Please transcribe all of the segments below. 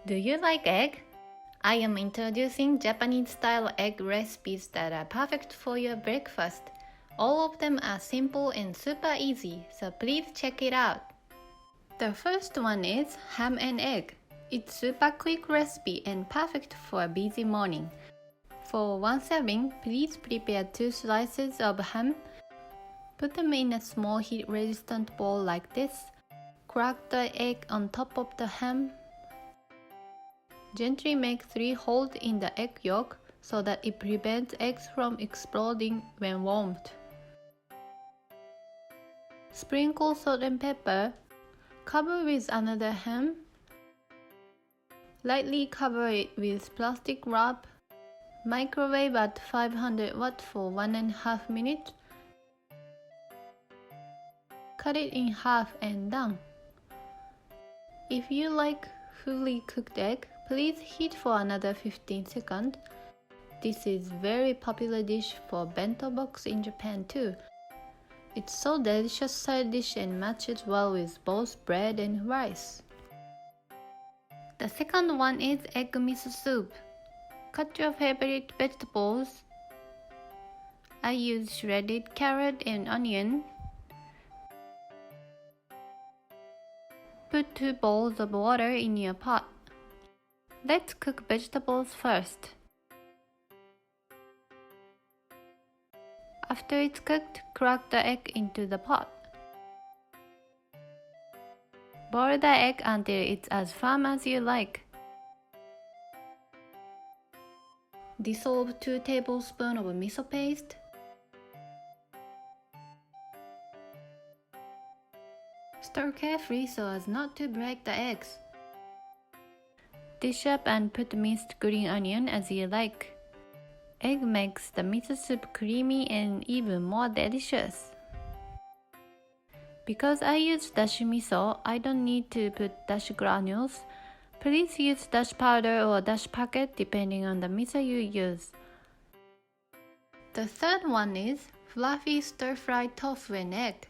Do you like egg? I am introducing Japanese-style egg recipes that are perfect for your breakfast. All of them are simple and super easy, so please check it out. The first one is ham and egg. It's super quick recipe and perfect for a busy morning. For one serving, please prepare 2 slices of ham. Put them in a small heat-resistant bowl like this. Crack the egg on top of the ham. Gently make 3 holes in the egg yolk so that it prevents eggs from exploding when warmed. Sprinkle salt and pepper. Cover with another ham. Lightly cover it with plastic wrap. Microwave at 500 watts for 1.5 minutes. Cut it in half and done. If you like fully cooked egg, please heat for another 15 seconds. This is very popular dish for bento box in Japan too. It's so delicious side dish and matches well with both bread and rice. The second one is egg miso soup. Cut your favorite vegetables. I use shredded carrot and onion. Put 2 bowls of water in your pot. Let's cook vegetables first. After it's cooked, crack the egg into the pot. Boil the egg until it's as firm as you like. Dissolve 2 tablespoons of miso paste. Stir carefully so as not to break the eggs. Dish up and put minced green onion as you like. Egg makes the miso soup creamy and even more delicious. Because I use dashi miso, I don't need to put dashi granules. Please use dashi powder or dashi packet depending on the miso you use. The third one is fluffy stir-fried tofu and egg.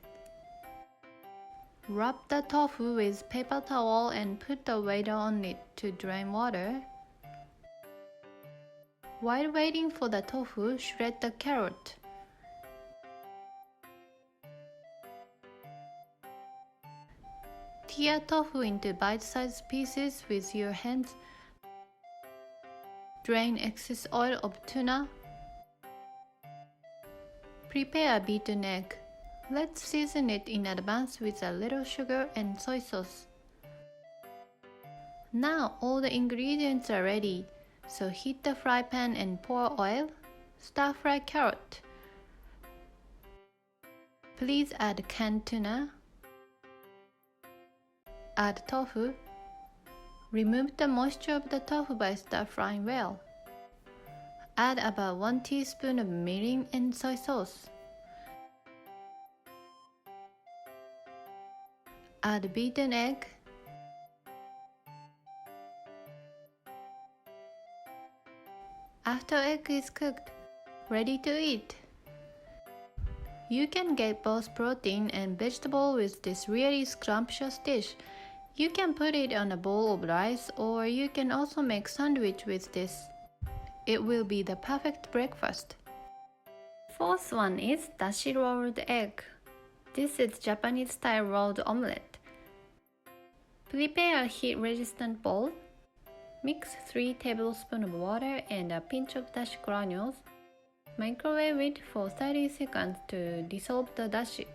Wrap the tofu with paper towel and put the waiter on it to drain water. While waiting for the tofu, shred the carrot. Tear tofu into bite-sized pieces with your hands. Drain excess oil of tuna. Prepare a beaten egg. Let's season it in advance with a little sugar and soy sauce. Now all the ingredients are ready, so heat the fry pan and pour oil. Stir-fry carrot. Please add canned tuna. Add tofu. Remove the moisture of the tofu by stir-frying well. Add about 1 teaspoon of mirin and soy sauce. Add beaten egg. After egg is cooked, ready to eat. You can get both protein and vegetable with this really scrumptious dish. You can put it on a bowl of rice or you can also make sandwich with this. It will be the perfect breakfast. Fourth one is Dashi-rolled Egg. This is Japanese-style rolled omelette. Prepare a heat-resistant bowl. Mix 3 tablespoons of water and a pinch of dashi granules. Microwave it for 30 seconds to dissolve the dashi.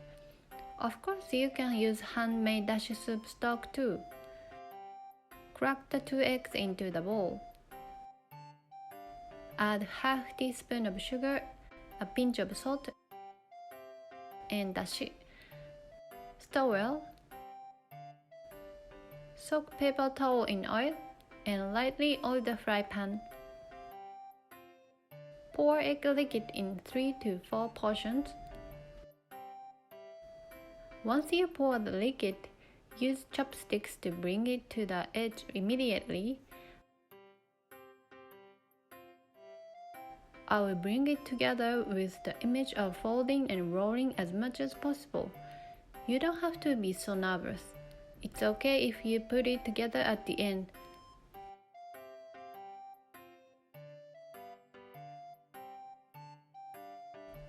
Of course, you can use handmade dashi soup stock too. Crack the 2 eggs into the bowl. Add half teaspoon of sugar, a pinch of salt, and dashi. Stir well. Soak paper towel in oil and lightly oil the fry pan. Pour egg liquid in 3 to 4 portions. Once you pour the liquid, use chopsticks to bring it to the edge immediately. I will bring it together with the image of folding and rolling as much as possible. You don't have to be so nervous. It's okay if you put it together at the end.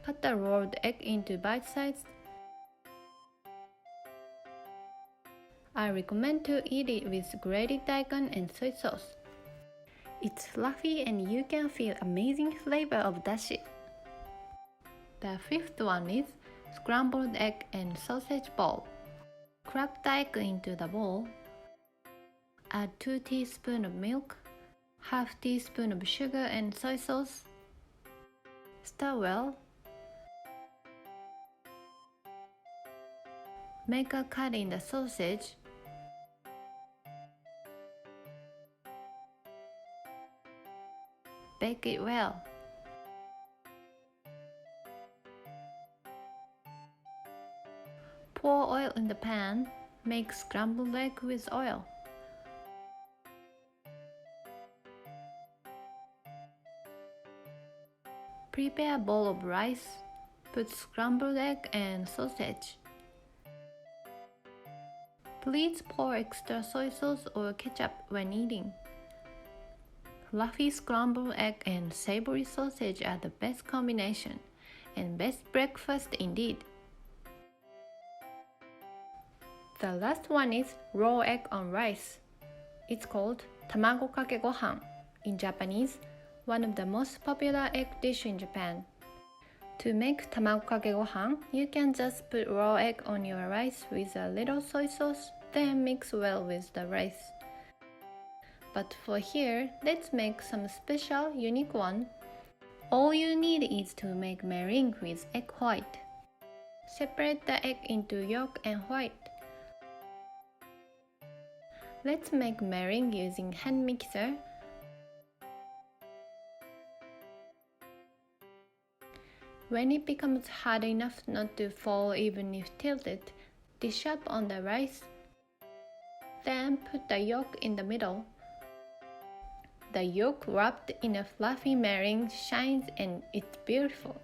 Cut the rolled egg into bite size. I recommend to eat it with grated daikon and soy sauce. It's fluffy and you can feel amazing flavor of dashi. The fifth one is scrambled egg and sausage bowl. Crack the egg into the bowl. Add 2 teaspoons of milk, half teaspoon of sugar and soy sauce. Stir well. Make a cut in the sausage. Bake it well. Pour oil in the pan. Make scrambled egg with oil. Prepare a bowl of rice. Put scrambled egg and sausage. Please pour extra soy sauce or ketchup when eating. Fluffy scrambled egg and savory sausage are the best combination, and best breakfast indeed. The last one is raw egg on rice. It's called tamago kake gohan in Japanese, one of the most popular egg dish in Japan. To make tamago kake gohan, you can just put raw egg on your rice with a little soy sauce, then mix well with the rice. But for here, let's make some special, unique one. All you need is to make meringue with egg white. Separate the egg into yolk and white. Let's make meringue using hand mixer. When it becomes hard enough not to fall even if tilted, dish up on the rice. Then put the yolk in the middle. The yolk wrapped in a fluffy meringue shines and it's beautiful.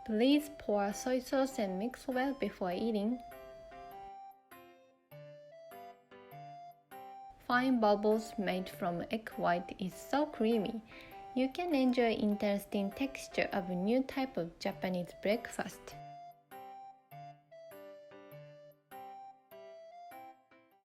Please pour soy sauce and mix well before eating. Fine bubbles made from egg white is so creamy. You can enjoy interesting texture of a new type of Japanese breakfast.